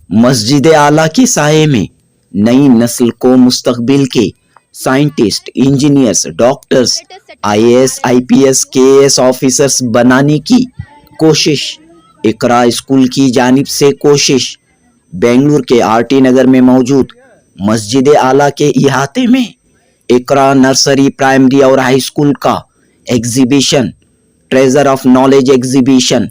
مسجد اعلیٰ کے سائے میں نئی نسل کو مستقبل کے scientist, engineers, doctors, I A S, I P S, کے اے ایس آفیسرز بنانے کی کوشش، اقرا اسکول کی جانب سے کوشش بنگلور کے آر ٹی نگر میں موجود مسجد اعلیٰ کے احاطے میں اقرا نرسری، پرائمری اور ہائی اسکول کا exhibition, treasure of knowledge exhibition,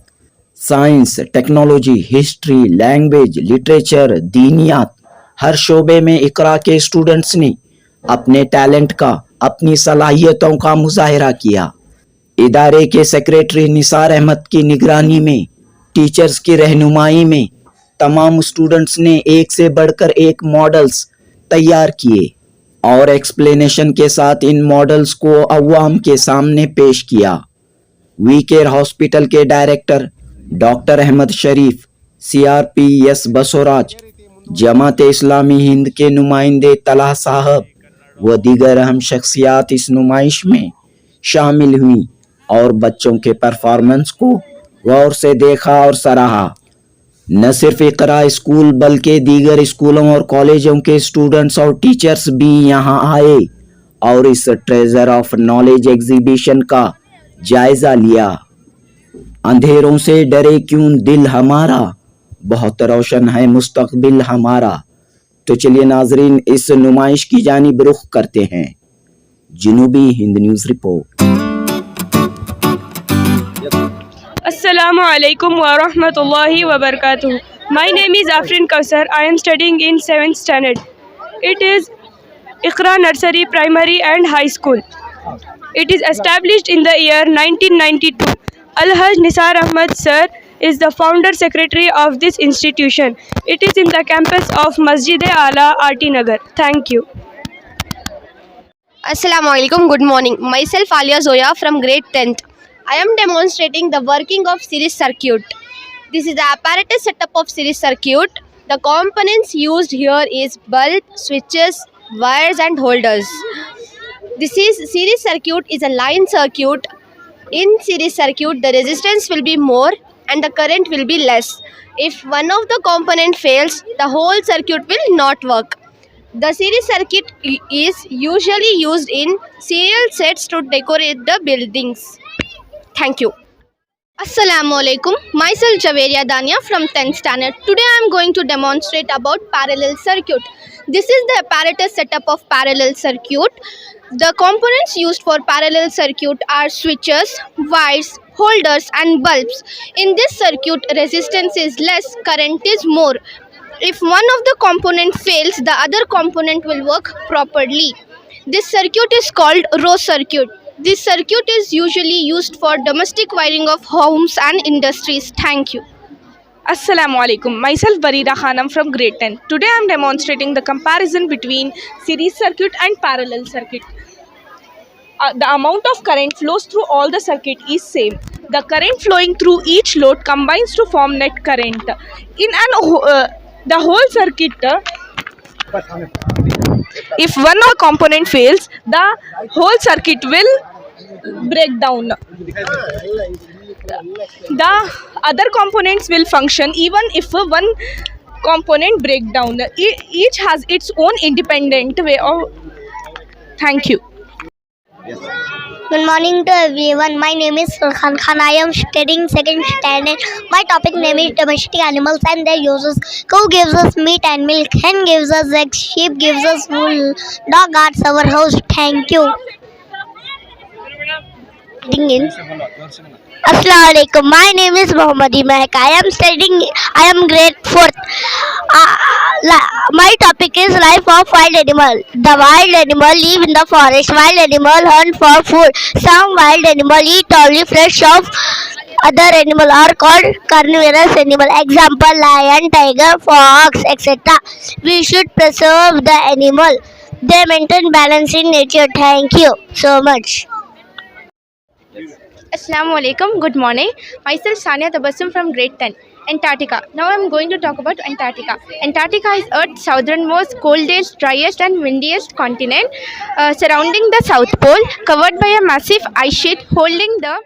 science, technology, history, language, literature, دینیات، ہر شعبے میں اقرا کے اسٹوڈنٹس نے اپنے ٹیلنٹ کا، اپنی صلاحیتوں کا مظاہرہ کیا۔ ادارے کے سیکریٹری نثار احمد کی نگرانی میں، ٹیچرز کی رہنمائی میں تمام اسٹوڈنٹس نے ایک سے بڑھ کر ایک ماڈلز تیار کیے اور ایکسپلینیشن کے ساتھ ان ماڈلز کو عوام کے سامنے پیش کیا۔ وی کیئر ہاسپٹل کے ڈائریکٹر ڈاکٹر احمد شریف، C R P S Basavaraj, Jamaat Islami Hind کے نمائندے طلحہ صاحب و دیگر اہم شخصیات اس نمائش میں شامل ہوئیں اور بچوں کے پرفارمنس کو غور سے دیکھا اور سراہا۔ نہ صرف اقرا اسکول بلکہ دیگر اسکولوں اور کالجوں کے اسٹوڈنٹس اور ٹیچرز بھی یہاں آئے اور اس ٹریزر آف نالج ایگزیبیشن کا جائزہ لیا۔ اندھیروں سے ڈرے کیوں دل ہمارا، بہت روشن ہے مستقبل ہمارا۔ تو چلیے ناظرین اس نمائش کی جانب رخ کرتے ہیں۔ جنوبی ہند news report. Assalamu alaikum wa rahmatullahi wa barakatuh. My name is Afrin Kausar. I am studying in 7th standard. It is Iqra Nursery, Primary and High School. It is established in the year 1992. Al-Haj Nisar Ahmad sir is the founder secretary of this institution. It is in the campus of Masjid Ala, RT Nagar. Thank you. Assalamu alaikum, good morning. Myself Alia Zoya from grade 10th. I am demonstrating the working of series circuit. This is the apparatus setup of series circuit. The components used here is bulb, switches, wires and holders. This is series circuit is a line circuit. In series circuit the resistance will be more and the current will be less. If one of the component fails, the whole circuit will not work. The series circuit is usually used in serial sets to decorate the buildings. Thank you. Assalamu alaikum. Myself Javeria Dania from 10th standard. Today I am going to demonstrate about parallel circuit. This is the apparatus setup of parallel circuit. The components used for parallel circuit are switches, wires, holders and bulbs. In this circuit, resistance is less, current is more. If one of the component fails, the other component will work properly. This circuit is called row circuit. This circuit is usually used for domestic wiring of homes and industries. Thank you. Assalamu alaikum. Myself Barira Khanam from grade 10. Today I am demonstrating the comparison between series circuit and parallel circuit. The amount of current flows through all the circuit is same. The current flowing through each load combines to form net current. In the whole circuit, if one of the component fails, the whole circuit will break down. The other components will function even if one component break down. Each has its own independent way of. Thank you. Good morning to everyone. My name is Furqan Khan. I am studying 2nd standard. My topic name is domestic animals and their uses. Cow gives us meat and milk. Hen gives us eggs. Sheep gives us wool. Dog guards our house. Thank you. Assalamu alaikum. My name is Mohammadi Mehak. I am grade 4th. My topic is life of wild animal. The wild animal live in the forest. Wild animal hunt for food. Some wild animal eat only flesh of other animal are called carnivorous animal. Example, lion, tiger, fox, etc. We should preserve the animal. They maintain balance in nature. Thank you so much. Assalamu alaikum, good morning. Myself Sania Tabassum from grade 10. Antarctica. Now I am going to talk about Antarctica. Antarctica is Earth's southernmost, coldest, driest and windiest continent, surrounding the South Pole, covered by a massive ice sheet holding the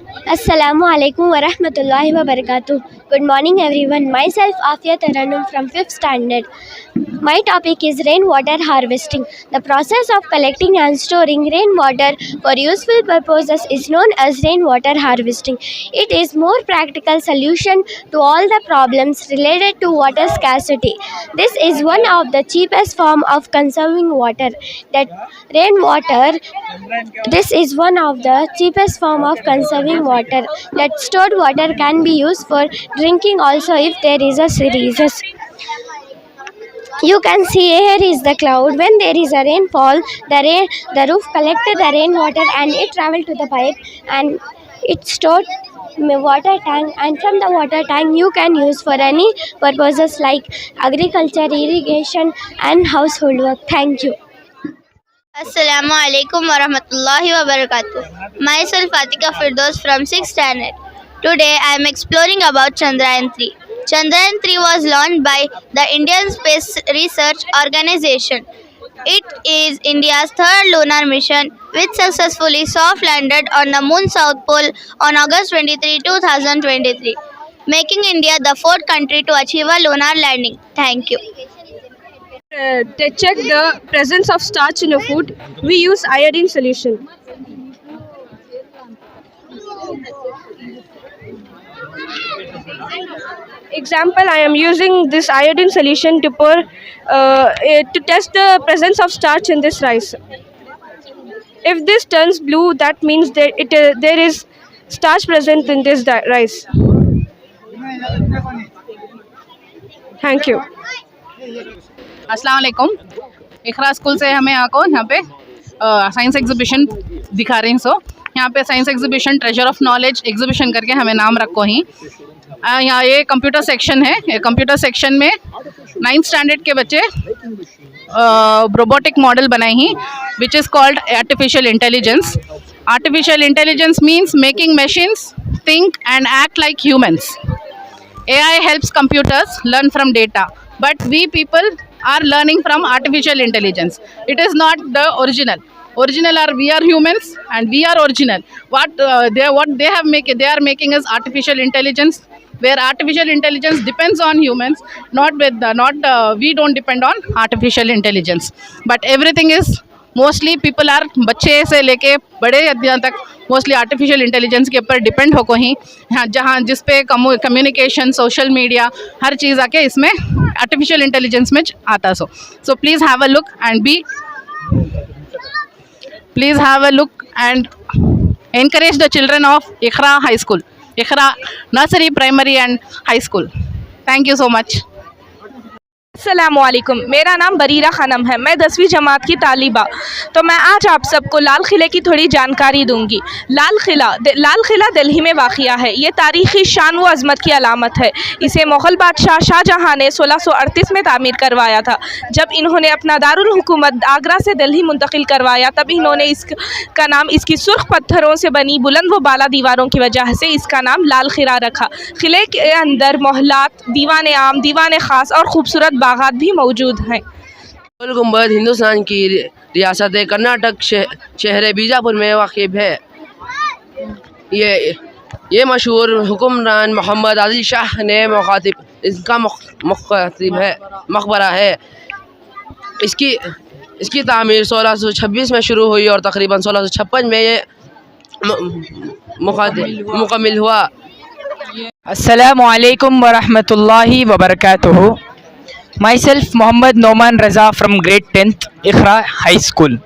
Assalamu alaikum wa rahmatullahi wa barakatuh. Good morning everyone. Myself Afia Taranum from 5th standard. My topic is rainwater harvesting. The process of collecting and storing rainwater for useful purposes is known as rainwater harvesting. It is more practical solution to all the problems related to water scarcity. This is one of the cheapest form of conserving water. This is one of the cheapest form of conserving water. That stored water can be used for drinking also if there is a series. You can see here is the cloud. When there is a rainfall, the roof collected the rainwater and it traveled to the pipe and it stored water tank, and from the water tank you can use for any purposes like agriculture, irrigation and household work. Thank you. Assalamu alaikum wa rahmatullahi wa barakatuh. Myself Atika Firdaus from 6th standard. Today I am exploring about Chandrayaan 3. Chandrayaan 3 was launched by the Indian Space Research Organization. It is India's third lunar mission, which successfully soft landed on the moon's south pole on August 23, 2023, making India the fourth country to achieve a lunar landing. Thank you. To check the presence of starch in a food, we use iodine solution. Example, I am using this iodine solution to to test the presence of starch in this rice. If this turns blue, that means there is starch present in this rice. Thank you. अस्सलाम वालेकुम। इकरा school से हमें आको यहाँ पे science exhibition दिखा रही हैं। सो यहाँ पे science exhibition treasure of knowledge exhibition करके हमें नाम रखो ही। यहाँ ये कंप्यूटर सेक्शन है। ये कंप्यूटर सेक्शन में 9th स्टैंडर्ड के बच्चे रोबोटिक मॉडल बनाए ही, which is called artificial intelligence. Artificial intelligence means making machines think and act like humans. AI helps computers learn from data, but we people are learning from artificial intelligence. It is not the original. Original are we are humans and we are original. What they are making is artificial intelligence, where artificial intelligence depends on humans. We don't depend on artificial intelligence. But everything is mostly people are बच्चे से लेके बड़े अध्ययन तक mostly artificial intelligence के ऊपर depend हो को ही, जहाँ जिस पे कम्युनिकेशन सोशल मीडिया हर चीज़ आके इसमें आर्टिफिशियल इंटेलिजेंस में आता. So please have a look and encourage the children of Iqra High School, Iqra Nursery, Primary and High School. Thank you so much. अस्सलामुअलैकुम, मेरा नाम बरीरा ख़ानम है। मैं 10वीं जमात की तालिबा। तो मैं आज आप सबको लाल किले की थोड़ी जानकारी दूंगी। लाल किला दिल्ली में वाक़िया है। ये तारीख़ी शान व अज़मत की अलामत है। इसे मुग़ल बादशाह शाहजहाँ ने 1638 में तामीर करवाया था। जब इन्होंने अपना दारुल हुकूमत आगरा से दिल्ली मुंतकिल करवाया, तब इन्होंने इसका नाम इसकी सुर्ख पत्थरों से बनी बुलंद व बाला दीवारों की वजह से इसका नाम लाल किला रखा। किले के अंदर मोहल्लात, दीवान आम, दीवान ख़ास और ख़ूबसूरत बागात भी मौजूद हैं। गोल गुंबद हिंदुस्तान की रियासत कर्नाटक शहर बीजापुर में वाक़िब है। ये मशहूर हुक्मरान मोहम्मद आदिल शाह ने इसका मकबरा है। इसकी तामीर 1626 में शुरू हुई और तकरीबन 1656 में ये मुकम्मिल हुआ। अस्सलामु अलैकुम व रहमतुल्लाहि व बरकातुहू। Myself Mohammed Noman Raza from grade 10th Iqra high school.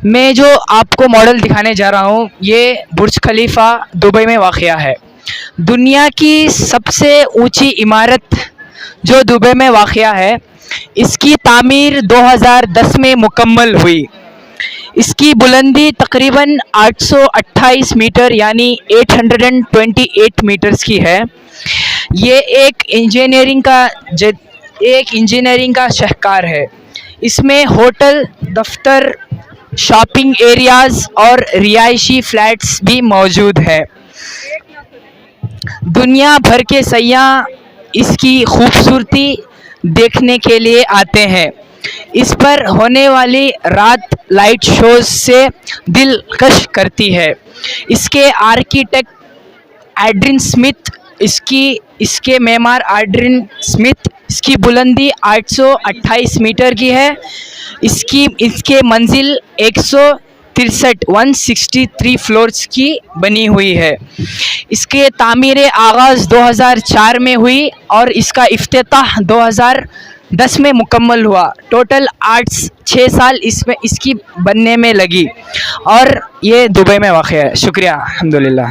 मैं जो आपको मॉडल दिखाने जा रहा हूँ, ये बुर्ज खलीफा दुबई में वाक़िया है। दुनिया की सबसे ऊंची इमारत जो दुबई में वाक़िया है, इसकी तामीर 2010 में मुकम्मल हुई। इसकी बुलंदी तकरीबन 828 मीटर यानी 828 मीटर्स की है। ये एक इंजीनियरिंग का शाहकार है। इसमें होटल, दफ्तर, शॉपिंग एरियाज़ और रिहायशी फ्लैट्स भी मौजूद है। दुनिया भर के सयाह इसकी खूबसूरती देखने के लिए आते हैं। इस पर होने वाली रात लाइट शोज से दिलकश करती है। इसके आर्किटेक्ट एड्रिन स्मिथ, इसके मेमार एड्रिन स्मिथ, इसकी बुलंदी 828 मीटर की है। इसके मंजिल 163 फ्लोर्स की बनी हुई है। इसके तामीर आगाज़ 2004 में हुई और इसका इफ्तिताह 2010 में मुकम्मल हुआ। टोटल 6 साल इसकी बनने में लगी और ये दुबई में वाक़ है। शुक्रिया, अल्हम्दुलिल्लाह।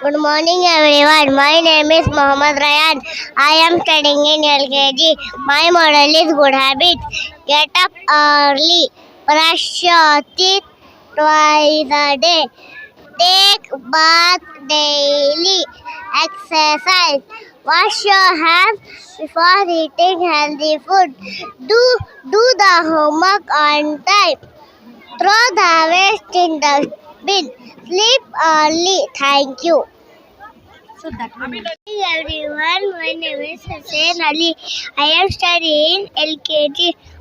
Good morning everyone. My name is Mohammad Rayan. I am studying in LKG. My model is good habits. Get up early. Brush your teeth twice a day. Take bath daily. Exercise. Wash your hands before eating healthy food. Do the homework on time. Throw the waste in the bin. Sleep early. Thank you. Hey everyone, my name is Hussein Ali. I am studying LKG.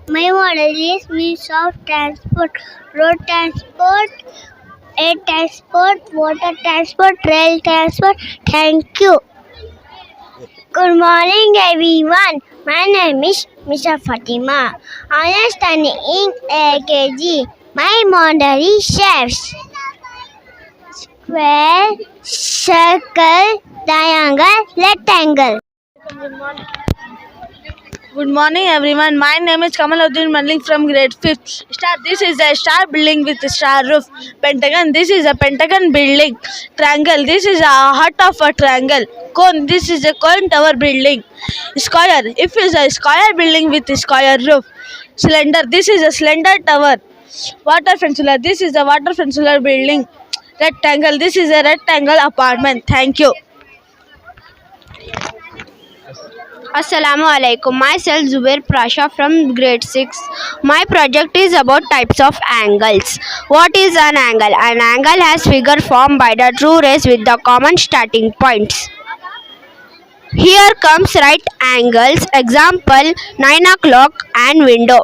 My model is means of transport: road transport, air transport, water transport, rail transport. Thank you. Good morning everyone. My name is Mr. Fatima. I am studying LKG. My model is shapes: square, circle, triangle, rectangle. Good morning everyone. My name is Kamaluddin Malik from grade 5th. Star. This is a star building with a star roof. Pentagon. This is a pentagon building. Triangle. This is a heart of a triangle. Cone. This is a cone tower building. Square. If is a square building with a square roof. Cylinder. This is a cylinder tower. Water fencer. This is a water fencer building. Rectangle. This is a rectangle apartment. Thank you. Assalamu alaikum. Myself Zubair Prasha from grade 6. My project is about types of angles. What is an angle? An angle has figure formed by the true rays with the common starting points. Here comes right angles. Example 9 o'clock and window.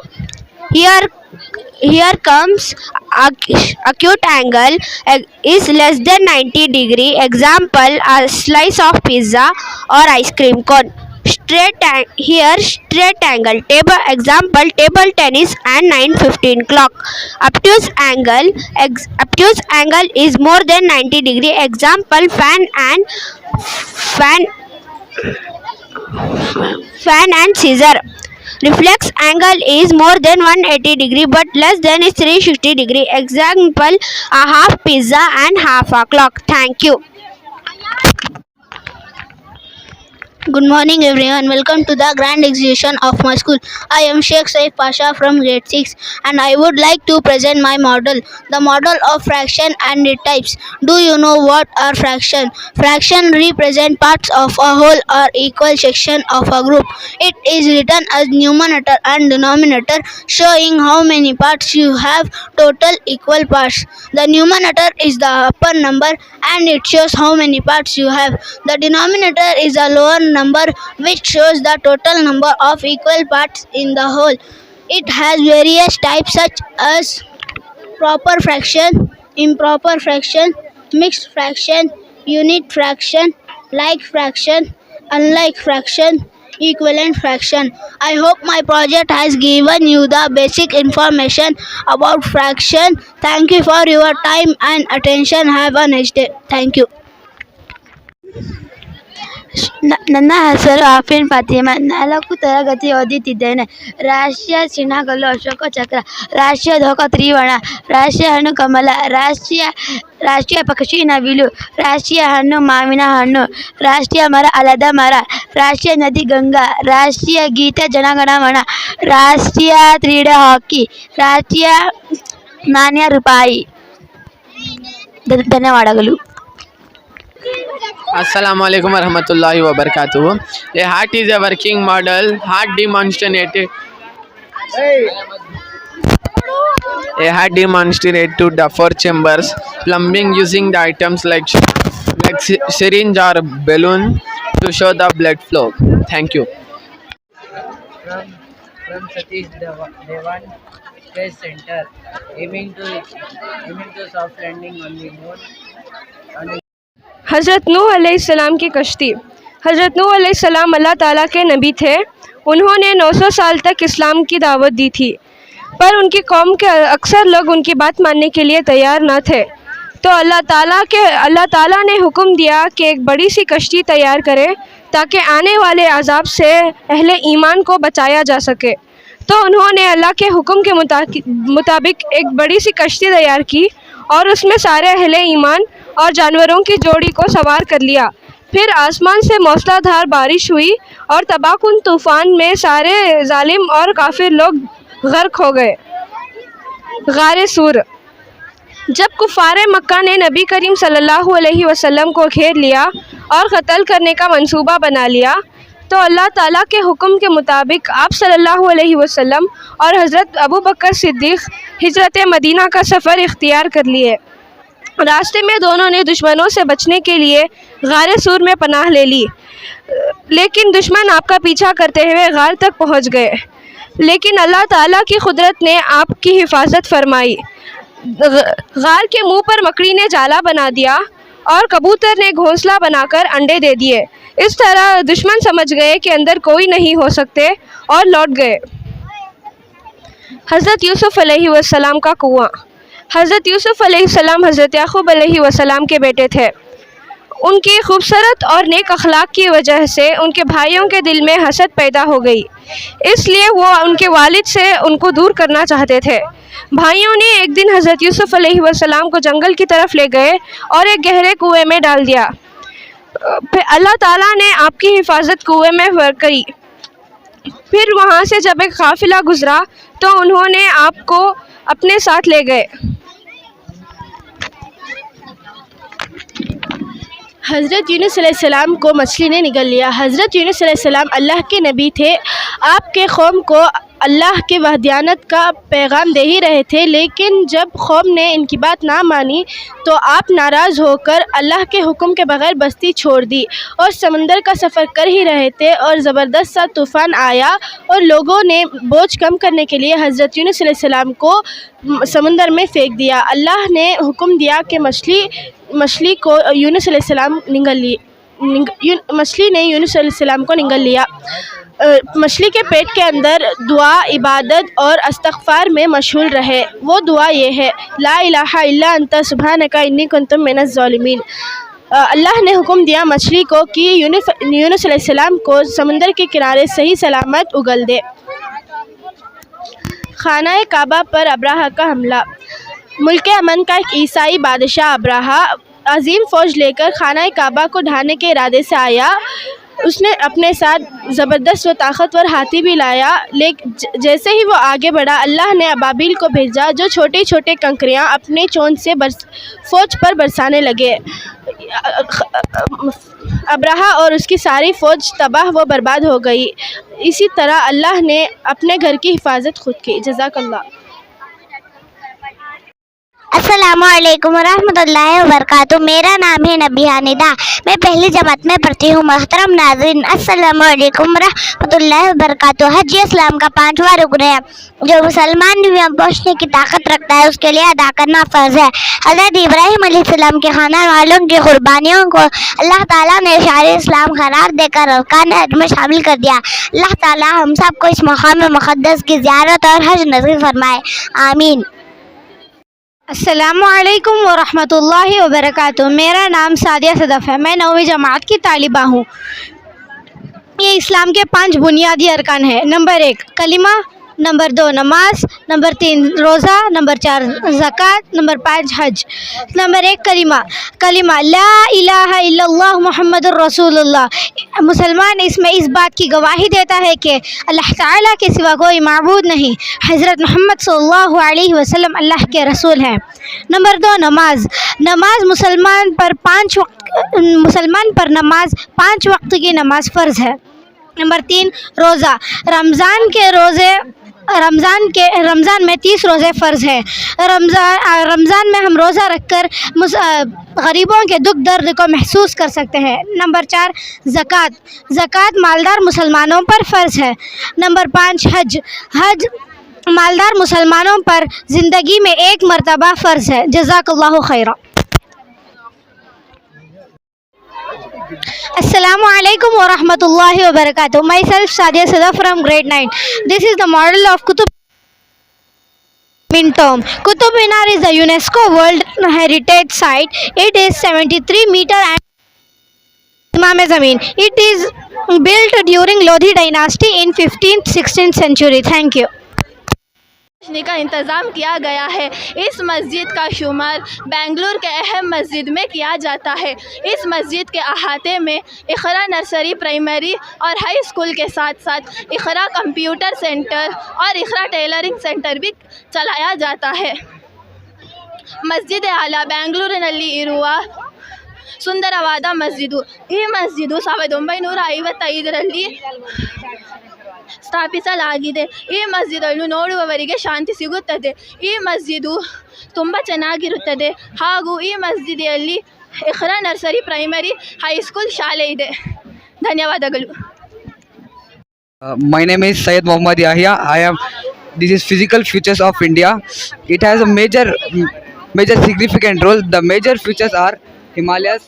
Here comes acute angle is less than 90 degree. Example a slice of pizza or ice cream cone. Here straight angle. Example table tennis and 9:15 clock. Obtuse angle is more than 90 degree. Example fan and scissor. Reflex angle is more than 180 degree but less than 360 degree. Example a half pizza and half a clock. Thank you. Good morning everyone. Welcome to the grand exhibition of my school. I am Sheikh Saif Pasha from grade 6 and I would like to present my model. The model of fraction and its types. Do you know what are fraction? Fraction represent parts of a whole or equal section of a group. It is written as numerator and denominator, showing how many parts you have, total equal parts. The numerator is the upper number and it shows how many parts you have. The denominator is a lower number which shows the total number of equal parts in the whole. It has various types such as proper fraction, improper fraction, mixed fraction, unit fraction, like fraction, unlike fraction, equivalent fraction. I hope my project has given you the basic information about fraction. Thank you for your time and attention. Have a nice day. Thank you. ನನ್ನ ಹೆಸರು ಆಫಿನ್ ಫಾತಿಮಾ. 4 ತರಗತಿ ಓದುತ್ತಿದ್ದೇನೆ. ರಾಷ್ಟ್ರೀಯ ಚಿಹ್ನೆಗಳು ಅಶೋಕ ಚಕ್ರ, ರಾಷ್ಟ್ರೀಯ ಧ್ವಜ ತ್ರಿವರ್ಣ, ರಾಷ್ಟ್ರೀಯ ಹಣ್ಣು ಕಮಲ, ರಾಷ್ಟ್ರೀಯ ಪಕ್ಷಿ ನವಿಲು, ರಾಷ್ಟ್ರೀಯ ಹಣ್ಣು ಮಾವಿನ ಹಣ್ಣು, ರಾಷ್ಟ್ರೀಯ ಮರ ಆಲದ ಮರ, ರಾಷ್ಟ್ರೀಯ ನದಿ ಗಂಗಾ, ರಾಷ್ಟ್ರೀಯ ಗೀತೆ ಜನಗಣಮನ, ರಾಷ್ಟ್ರೀಯ ಕ್ರೀಡೆ ಹಾಕಿ, ರಾಷ್ಟ್ರೀಯ ನಾಣ್ಯ ರೂಪಾಯಿ. ಧನ್ಯವಾದಗಳು. Assalamu alaikum warahmatullahi wabarakatuh. A heart is a working model. Heart demonstrate to the 4 chambers. Plumbing using the items like syringe or balloon to show the blood flow. Thank you. from Satish Devan Space Center, aiming to soft landing on the moon. حضرت نوح علیہ السلام کی کشتی. حضرت نوح علیہ السلام اللہ تعالیٰ کے نبی تھے. انہوں نے 900 سال تک اسلام کی دعوت دی تھی، پر ان کی قوم کے اکثر لوگ ان کی بات ماننے کے لیے تیار نہ تھے. تو اللہ تعالیٰ نے حکم دیا کہ ایک بڑی سی کشتی تیار کرے تاکہ آنے والے عذاب سے اہل ایمان کو بچایا جا سکے. تو انہوں نے اللہ کے حکم کے مطابق ایک بڑی سی کشتی تیار کی اور اس میں سارے اہل ایمان اور جانوروں کی جوڑی کو سوار کر لیا. پھر آسمان سے موسلا دھار بارش ہوئی اور تباہ کن طوفان میں سارے ظالم اور کافر لوگ غرق ہو گئے. غار سور. جب کفار مکہ نے نبی کریم صلی اللہ علیہ وسلم کو گھیر لیا اور قتل کرنے کا منصوبہ بنا لیا تو اللہ تعالیٰ کے حکم کے مطابق آپ صلی اللہ علیہ وسلم اور حضرت ابو بکر صدیق ہجرت مدینہ کا سفر اختیار کر لیے. راستے میں دونوں نے دشمنوں سے بچنے کے لیے غار سور میں پناہ لے لی، لیکن دشمن آپ کا پیچھا کرتے ہوئے غار تک پہنچ گئے. لیکن اللہ تعالیٰ کی قدرت نے آپ کی حفاظت فرمائی. غار کے منہ پر مکڑی نے جالا بنا دیا اور کبوتر نے گھونسلہ بنا کر انڈے دے دیے. اس طرح دشمن سمجھ گئے کہ اندر کوئی نہیں ہو سکتے اور لوٹ گئے. حضرت یوسف علیہ السلام کا کنواں. حضرت یوسف علیہ السلام حضرت یعقوب علیہ السلام کے بیٹے تھے. ان کی خوبصورت اور نیک اخلاق کی وجہ سے ان کے بھائیوں کے دل میں حسد پیدا ہو گئی، اس لیے وہ ان کے والد سے ان کو دور کرنا چاہتے تھے. بھائیوں نے ایک دن حضرت یوسف علیہ السلام کو جنگل کی طرف لے گئے اور ایک گہرے کنویں میں ڈال دیا. پھر اللہ تعالیٰ نے آپ کی حفاظت کنویں میں کری. پھر وہاں سے جب ایک قافلہ گزرا تو انہوں نے آپ کو اپنے ساتھ لے گئے. حضرت یونس علیہ السلام کو مچھلی نے نگل لیا. حضرت یونس علیہ السلام اللہ کے نبی تھے. آپ کے قوم کو اللہ کے وحدانیت کا پیغام دے ہی رہے تھے، لیکن جب قوم نے ان کی بات نہ مانی تو آپ ناراض ہو کر اللہ کے حکم کے بغیر بستی چھوڑ دی اور سمندر کا سفر کر ہی رہے تھے اور زبردست سا طوفان آیا اور لوگوں نے بوجھ کم کرنے کے لیے حضرت یونس علیہ السلام کو سمندر میں پھینک دیا. اللہ نے حکم دیا کہ مچھلی کو یونس علیہ السلام مچھلی نے یونس علیہ السلام کو نگل لیا. مچھلی کے پیٹ کے اندر دعا، عبادت اور استغفار میں مشغول رہے. وہ دعا یہ ہے: لا الہ الا انت سبحانک انی کنت من الظالمین. اللہ نے حکم دیا مچھلی کو کہ یونس علیہ السلام کو سمندر کے کنارے صحیح سلامت اگل دے. خانہ کعبہ پر ابراہا کا حملہ. ملک امن کا ایک عیسائی بادشاہ ابراہا عظیم فوج لے کر خانہ کعبہ کو ڈھانے کے ارادے سے آیا. اس نے اپنے ساتھ زبردست و طاقتور ہاتھی بھی لایا، لیکن جیسے ہی وہ آگے بڑھا اللہ نے ابابیل کو بھیجا جو چھوٹے چھوٹے کنکریاں اپنے چونچ سے فوج پر برسانے لگے. ابراہا اور اس کی ساری فوج تباہ و برباد ہو گئی. اسی طرح اللہ نے اپنے گھر کی حفاظت خود کی. جزاک اللہ. السلام علیکم ورحمۃ اللہ وبرکاتہ. میرا نام ہے نبیہ ندا. میں پہلی جماعت میں پڑھتی ہوں. محترم ناظرین، السلام علیکم ورحمۃ اللہ وبرکاتہ. حج اسلام کا 5واں رکن ہے جو مسلمان دنیا پہنچنے کی طاقت رکھتا ہے اس کے لیے ادا کرنا فرض ہے. حضرت ابراہیم علیہ السلام کے خاندان والوں کی قربانیوں کو اللہ تعالیٰ نے شعائر اسلام قرار دے کر ارکان حج میں شامل کر دیا. اللہ تعالیٰ ہم سب کو اس مقام مقدس کی زیارت اور حج نصیب فرمائے. آمین. السلام علیکم ورحمۃ اللہ وبرکاتہ. میرا نام سعدیہ صدف ہے. میں 9ویں جماعت کی طالبہ ہوں. یہ اسلام کے 5 بنیادی ارکان ہیں. نمبر 1 کلمہ، نمبر 2 نماز، نمبر 3 روزہ، نمبر 4 زکوٰۃ، نمبر 5 حج. نمبر 1 کلمہ لا الہ الا اللہ محمد الرسول اللہ. مسلمان اس میں اس بات کی گواہی دیتا ہے کہ اللہ تعالیٰ کے سوا کوئی معبود نہیں، حضرت محمد صلی اللہ علیہ وسلم اللہ کے رسول ہیں. نمبر 2 نماز مسلمان پر نماز 5 وقت کی نماز فرض ہے. نمبر 3 روزہ. رمضان کے روزے रमज़ान में 30 रोज़े फ़र्ज़ हैं। रमज़ान में हम रोज़ा रखकर गरीबों के दुख दर्द को महसूस कर सकते हैं। नंबर 4 ज़कात मालदार मुसलमानों पर फ़र्ज़ है। नंबर 5 हज मालदार मुसलमानों पर ज़िंदगी में एक मरतबा फ़र्ज़ है। जज़ाकल्लाहु Khaira. Assalamu alaikum wa rahmatullahi wa barakatuh. Myself Sadia Sada from grade 9. This is the model of Qutub Minar tomb. Qutub Minar is the UNESCO World Heritage Site. It is 73 meter and Imam Zameen. It is built during Lodhi dynasty in 15th-16th century. Thank you. रोशनी का इंतज़ाम किया गया है। इस मस्जिद का शुमार बेंगलुरु के अहम मस्जिद में किया जाता है। इस मस्जिद के अहाते में इक़रा नर्सरी प्राइमरी और हाई स्कूल के साथ साथ इक़रा कंप्यूटर सेंटर और इक़रा टेलरिंग सेंटर भी चलाया जाता है। मस्जिद आला बेंगलुरिನಲ್ಲಿ ಇರುವ ಸುಂದರವಾದ ಮಸ್ಜಿದು ಈ ಮಸ್ಜಿದು 1955ರಲ್ಲಿ ಸ್ಥಾಪಿಸಲಾಗಿದೆ। ಈ ಮಸ್ಜಿದನ್ನು ನೋಡುವವರಿಗೆ ಶಾಂತಿ ಸಿಗುತ್ತದೆ। ಈ ಮಸ್ಜಿದು ತುಂಬ ಚೆನ್ನಾಗಿರುತ್ತದೆ ಹಾಗೂ ಈ ಮಸ್ಜಿದಿಯಲ್ಲಿ ಇಖ್ರಾ ನರ್ಸರಿ ಪ್ರೈಮರಿ ಹೈಸ್ಕೂಲ್ ಶಾಲೆ ಇದೆ। ಧನ್ಯವಾದಗಳು। My name is Syed Mohammad Yahya. This is Physical Features of India. It has a major significant role. The major features are Himalayas,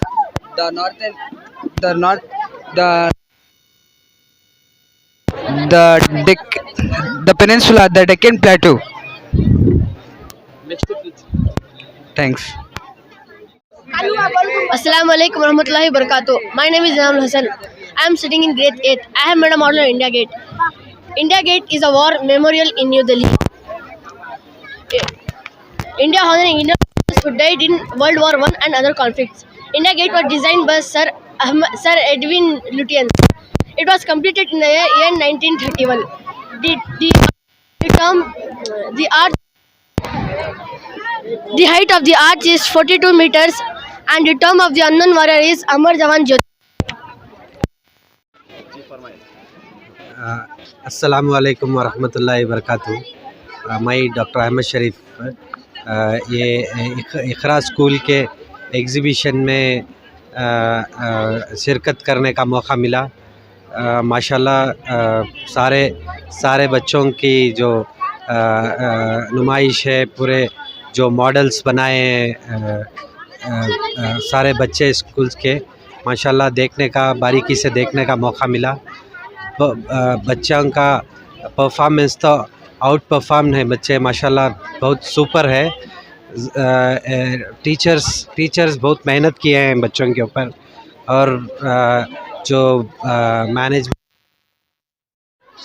the peninsula, the Deccan Plateau. Thanks. Assalamu alaikum warahmatullahi wabarakatuh. My name is Zainul Hassan. I am sitting in grade 8. I have made a model of India Gate. India Gate is a war memorial in New Delhi. India honoring Indian soldiers who died in World War I and other conflicts. India Gate was designed by Sir Edwin Lutyens. It was completed in the year 1931. The height of the arch is 42 meters and the tomb of the unknown warrior is Amar Jawan Jyoti. अस्सलामु अलैकुम वरहमतुल्लाहि वबरकातुहू। मैं doctor Ahmad शरीफ ये Iqra school के exhibition में शिरकत करने का मौका मिला। माशाल्लाह सारे बच्चों की जो नुमाइश है, पूरे जो मॉडल्स बनाए हैं सारे बच्चे स्कूल्स के, माशाल्लाह देखने का बारीकी से देखने का मौका मिला। बच्चों का परफॉर्मेंस तो आउट परफॉर्म है, बच्चे माशाल्लाह बहुत सुपर है। टीचर्स बहुत मेहनत किए हैं बच्चों के ऊपर और जो मैनेजमेंट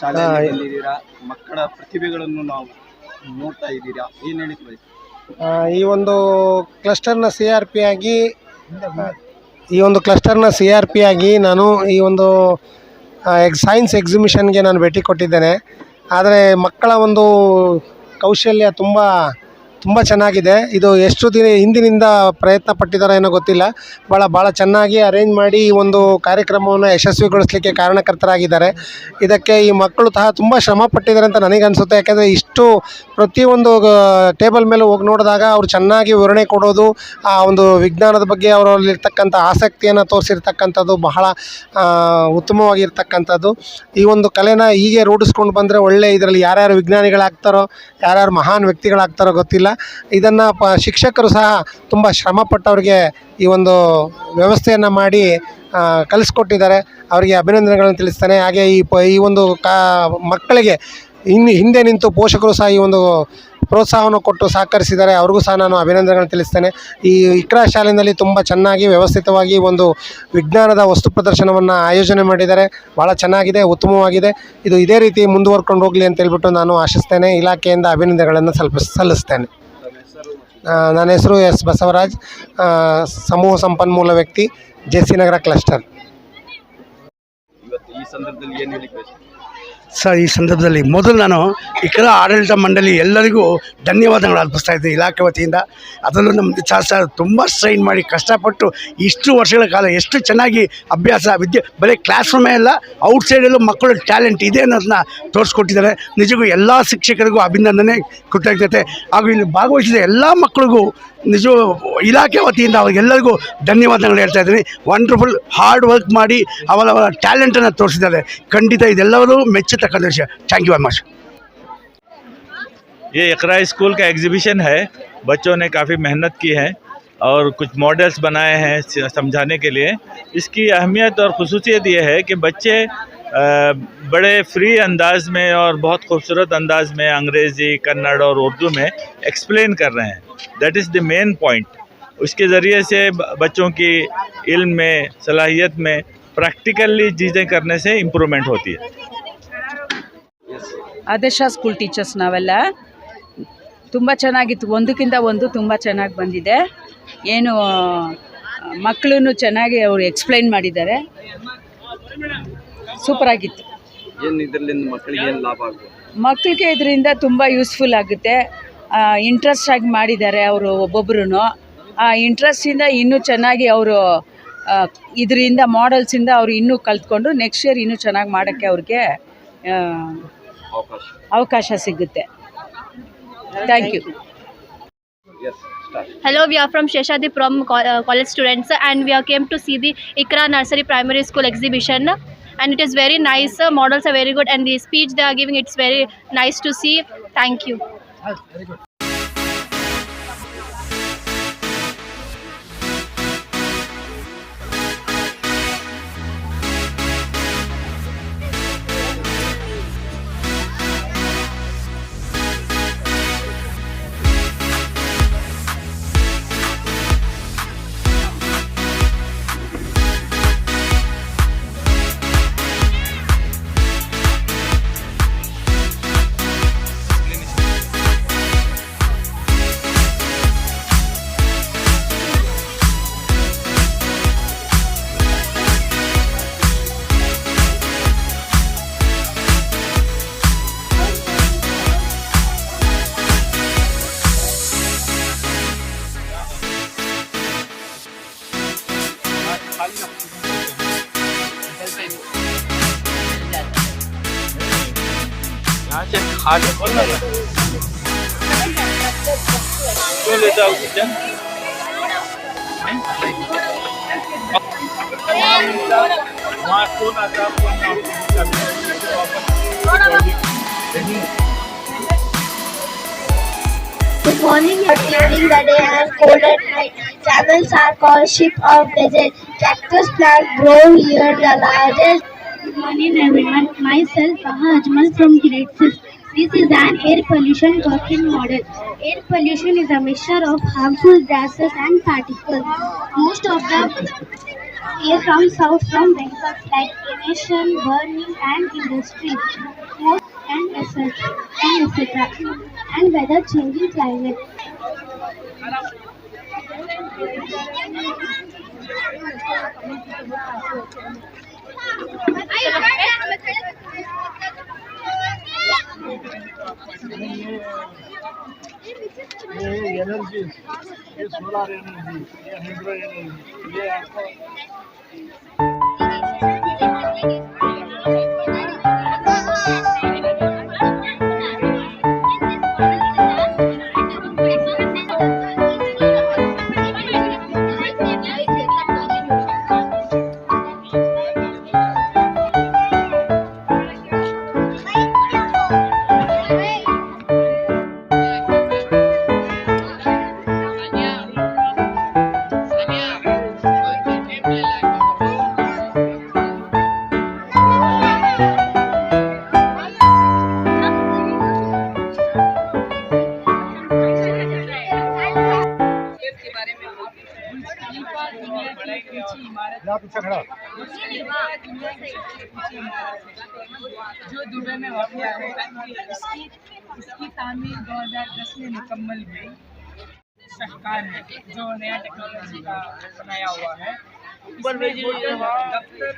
ಶಾಲೆಯಲ್ಲಿದ್ದೀರಾ, ಮಕ್ಕಳ ಪ್ರತಿಭೆಗಳನ್ನು ನಾವು ನೋಡ್ತಾ ಇದ್ದೀರಾ, ಏನು ಹೇಳಿಕ್ ಬಯಸ್ತೀರಾ? ಈ ಒಂದು ಕ್ಲಸ್ಟರ್ನ ಸಿ ಆರ್ ಪಿ ಆಗಿ ನಾನು ಈ ಒಂದು ಸೈನ್ಸ್ ಎಕ್ಸಿಬಿಷನ್ಗೆ ನಾನು ಭೇಟಿ ಕೊಟ್ಟಿದ್ದೇನೆ. ಆದರೆ ಮಕ್ಕಳ ಒಂದು ಕೌಶಲ್ಯ ತುಂಬ ಚೆನ್ನಾಗಿದೆ. ಇದು ಎಷ್ಟು ಹಿಂದಿನಿಂದ ಪ್ರಯತ್ನ ಪಟ್ಟಿದ್ದಾರೋ ಏನೋ ಗೊತ್ತಿಲ್ಲ. ಭಾಳ ಚೆನ್ನಾಗಿ ಅರೇಂಜ್ ಮಾಡಿ ಈ ಒಂದು ಕಾರ್ಯಕ್ರಮವನ್ನು ಯಶಸ್ವಿಗೊಳಿಸಲಿಕ್ಕೆ ಕಾರಣಕರ್ತರಾಗಿದ್ದಾರೆ. ಇದಕ್ಕೆ ಈ ಮಕ್ಕಳು ತುಂಬ ಶ್ರಮ ಪಟ್ಟಿದ್ದಾರೆ ಅಂತ ನನಗನ್ಸುತ್ತೆ. ಯಾಕೆಂದರೆ ಇಷ್ಟು ಪ್ರತಿಯೊಂದು ಟೇಬಲ್ ಮೇಲೆ ಹೋಗಿ ನೋಡಿದಾಗ ಅವರು ಚೆನ್ನಾಗಿ ವಿವರಣೆ ಕೊಡೋದು, ಆ ಒಂದು ವಿಜ್ಞಾನದ ಬಗ್ಗೆ ಅವರಲ್ಲಿರ್ತಕ್ಕಂಥ ಆಸಕ್ತಿಯನ್ನು ತೋರಿಸಿರ್ತಕ್ಕಂಥದ್ದು ಬಹಳ ಉತ್ತಮವಾಗಿರ್ತಕ್ಕಂಥದ್ದು. ಈ ಒಂದು ಕಲೆನ ಹೀಗೆ ರೂಢಿಸ್ಕೊಂಡು ಬಂದರೆ ಒಳ್ಳೆ ಇದರಲ್ಲಿ ಯಾರ್ಯಾರು ವಿಜ್ಞಾನಿಗಳಾಗ್ತಾರೋ, ಯಾರ್ಯಾರು ಮಹಾನ್ ವ್ಯಕ್ತಿಗಳಾಗ್ತಾರೋ ಗೊತ್ತಿಲ್ಲ. ಇದನ್ನು ಶಿಕ್ಷಕರು ಸಹ ತುಂಬ ಶ್ರಮಪಟ್ಟವ್ರಿಗೆ ಈ ಒಂದು ವ್ಯವಸ್ಥೆಯನ್ನು ಮಾಡಿ ಕಲಿಸ್ಕೊಟ್ಟಿದ್ದಾರೆ. ಅವರಿಗೆ ಅಭಿನಂದನೆಗಳನ್ನು ತಿಳಿಸ್ತೇನೆ. ಹಾಗೆ ಈ ಒಂದು ಮಕ್ಕಳಿಗೆ ಹಿಂದೆ ನಿಂತು ಪೋಷಕರು ಸಹ ಈ ಒಂದು ಪ್ರೋತ್ಸಾಹವನ್ನು ಕೊಟ್ಟು ಸಹಕರಿಸಿದ್ದಾರೆ. ಅವ್ರಿಗೂ ಸಹ ನಾನು ಅಭಿನಂದನೆಗಳನ್ನು ತಿಳಿಸ್ತೇನೆ. ಈ ಇಕ್ರಾ ಶಾಲೆಯಲ್ಲಿ ತುಂಬ ಚೆನ್ನಾಗಿ ವ್ಯವಸ್ಥಿತವಾಗಿ ಒಂದು ವಿಜ್ಞಾನದ ವಸ್ತು ಪ್ರದರ್ಶನವನ್ನು ಆಯೋಜನೆ ಮಾಡಿದ್ದಾರೆ. ಭಾಳ ಚೆನ್ನಾಗಿದೆ, ಉತ್ತಮವಾಗಿದೆ. ಇದು ಇದೇ ರೀತಿ ಮುಂದುವರ್ಕೊಂಡು ಹೋಗಲಿ ಅಂತ ಹೇಳ್ಬಿಟ್ಟು ನಾನು ಆಶಿಸ್ತೇನೆ. ಇಲಾಖೆಯಿಂದ ಅಭಿನಂದನೆಗಳನ್ನು ಸಲ್ಲಿಸ್ತೇನೆ. ನನ್ನ ಹೆಸರು ಎಸ್ ಬಸವರಾಜ್, ಸಮೂಹ ಸಂಪನ್ಮೂಲ ವ್ಯಕ್ತಿ, ಜೆ ಸಿ ನಗರ ಕ್ಲಸ್ಟರ್. ಇವತ್ತು ಈ ಸಂದರ್ಭದಲ್ಲಿ ಏನು ಹೇಳಿಕ್ ಬಯಸ್ತೀರಾ? ಈ ಸಂದರ್ಭದಲ್ಲಿ ಮೊದಲು ನಾನು ಇಕ್ರಾ ಆಡಳಿತ ಮಂಡಳಿ ಎಲ್ಲರಿಗೂ ಧನ್ಯವಾದಗಳು ಅರ್ಪಿಸ್ತಾ ಇದ್ದೀನಿ ಇಲಾಖೆ ವತಿಯಿಂದ. ಅದರಲ್ಲೂ ನಮ್ಮ ಸರ್ ತುಂಬ ಸ್ಟ್ರೈನ್ ಮಾಡಿ ಕಷ್ಟಪಟ್ಟು ಇಷ್ಟು ವರ್ಷಗಳ ಕಾಲ ಎಷ್ಟು ಚೆನ್ನಾಗಿ ಅಭ್ಯಾಸ ವಿದ್ಯೆ ಬರೀ ಕ್ಲಾಸ್ ರೂಮೇ ಅಲ್ಲ ಔಟ್ಸೈಡಲ್ಲೂ ಮಕ್ಕಳು ಟ್ಯಾಲೆಂಟ್ ಇದೆ ಅನ್ನೋದನ್ನ ತೋರಿಸ್ಕೊಟ್ಟಿದ್ದಾರೆ. ನಿಜಕ್ಕೂ ಎಲ್ಲ ಶಿಕ್ಷಕರಿಗೂ ಅಭಿನಂದನೆ, ಕೃತಜ್ಞತೆ ಹಾಗೂ ಇಲ್ಲಿ ಭಾಗವಹಿಸಿದ ಎಲ್ಲ ಮಕ್ಕಳಿಗೂ ನಿಜ ಇಲಾಖೆ ವತಿಯಿಂದ ಅವ್ರಿಗೆಲ್ಲರಿಗೂ ಧನ್ಯವಾದಗಳು ಹೇಳ್ತಾ ಇದ್ದೀನಿ. ವಂಡರ್ಫುಲ್ ಹಾರ್ಡ್ ವರ್ಕ್ ಮಾಡಿ ಅವರ ಟ್ಯಾಲೆಂಟನ್ನು ತೋರಿಸಿದ್ದಾರೆ. ಖಂಡಿತ ಇದೆಲ್ಲವೂ ಮೆಚ್ಚತಕ್ಕಂಥ ವಿಷಯ. Thank you very much. ये इकरा स्कूल का एग्जीबिशन है. बच्चों ने काफ़ी मेहनत की है और कुछ मॉडल्स बनाए हैं समझाने के लिए. इसकी अहमियत और खुसूसियत ये है कि बच्चे बड़े फ्री अंदाज में और बहुत खूबसूरत अंदाज में अंग्रेज़ी, कन्नड़ और उर्दू में एक्सप्लेन कर रहे हैं. That is the main point. उसके ज़रिए से बच्चों की इल्म में, सलाहियत में प्रैक्टिकली चीज़ें करने से इम्प्रूवमेंट होती है. ಆದರ್ಶ ಸ್ಕೂಲ್ ಟೀಚರ್ಸ್ ನಾವೆಲ್ಲ ತುಂಬ ಚೆನ್ನಾಗಿತ್ತು. ಒಂದಕ್ಕಿಂತ ಒಂದು ತುಂಬ ಚೆನ್ನಾಗಿ ಬಂದಿದೆ. ಏನು ಮಕ್ಕಳನ್ನು ಚೆನ್ನಾಗಿ ಅವರು ಎಕ್ಸ್ಪ್ಲೈನ್ ಮಾಡಿದ್ದಾರೆ. ಸೂಪರಾಗಿತ್ತು. ಏನು ಇದರಿಂದ ಮಕ್ಕಳಿಗೆ ಏನು ಲಾಭ ಆಗುತ್ತೆ? ಮಕ್ಕಳಿಗೆ ಇದರಿಂದ ತುಂಬ ಯೂಸ್ಫುಲ್ ಆಗುತ್ತೆ. ಇಂಟ್ರೆಸ್ಟ್ ಆಗಿ ಮಾಡಿದ್ದಾರೆ ಅವರು ಒಬ್ಬೊಬ್ಬರು. ಆ ಇಂಟ್ರೆಸ್ಟಿಂದ ಇನ್ನೂ ಚೆನ್ನಾಗಿ ಅವರು ಇದರಿಂದ ಮಾಡೆಲ್ಸಿಂದ ಅವರು ಇನ್ನೂ ಕಲ್ತ್ಕೊಂಡು ನೆಕ್ಸ್ಟ್ ಇಯರ್ ಇನ್ನೂ ಚೆನ್ನಾಗಿ ಮಾಡೋಕ್ಕೆ ಅವ್ರಿಗೆ ಅವಕಾಶ ಸಿಗುತ್ತೆ. Thank you. Hello, we are from Sheshadi from college students, and we came to see the Ikra Nursery Primary School exhibition, and it is very nice. Models are very good, and the speech they are giving, it's very nice to see. Thank you. Very good. यहाँ से खा के बोलना ना क्यों लेता हूँ kitchen वहाँ कौन आता Good morning, you are clearing the day and cold at night. Camels are called sheep of desert. Cactus plants grow here, the largest. Good morning, everyone. Myself, Baha Ajmal from grade 6. This is an air pollution working model. Air pollution is a mixture of harmful gases and particles. Most of the air comes out from vehicles like emission, burning, and industry. And etc. And weather changing climate. ये energy, ये solar energy, ये hydro energy, ये आपको जो Dubai में वाक़ है इसकी तामीर 2010 में मुकम्मल हुई. शाहकार है जो नया टेक्नोलॉजी का बनाया हुआ है. दफ्तर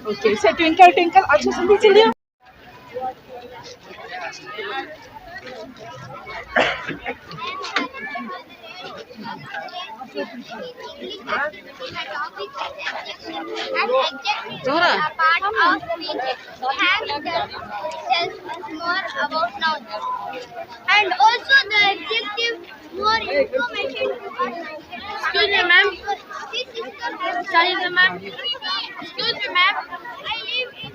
Okay, say twinkle twinkle अच्छे से नीचे लियो. Dora. A part of speech tells us more about nouns. And also the adjective more information to us. Excuse me, ma'am. Sorry, ma'am. Excuse me, ma'am. I live in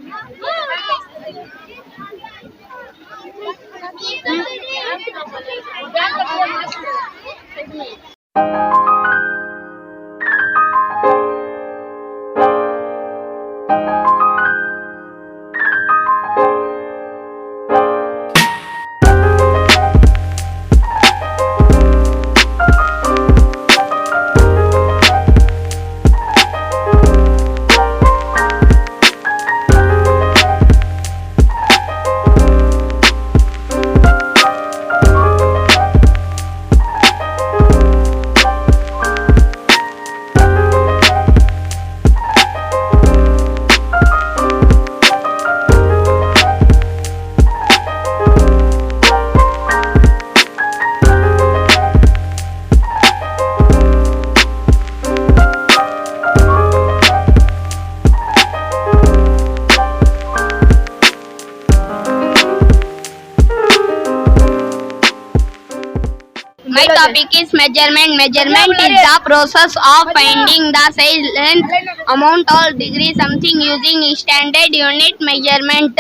My topic is measurement. Measurement is the process of finding the size, length, amount or degree something using standard unit measurement.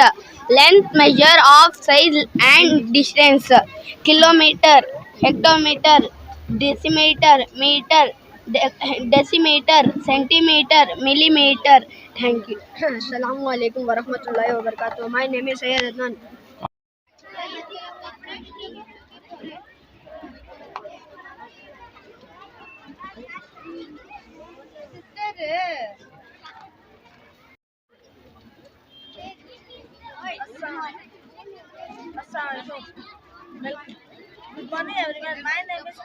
Length measure of size and distance. Kilometer, hectometer, decimeter, meter, decimeter, centimeter, millimeter. Thank you. Assalamu alaikum wa rahmatullahi wa barakatuh. My name is Sayyid Adnan. Good morning, everyone. My name is.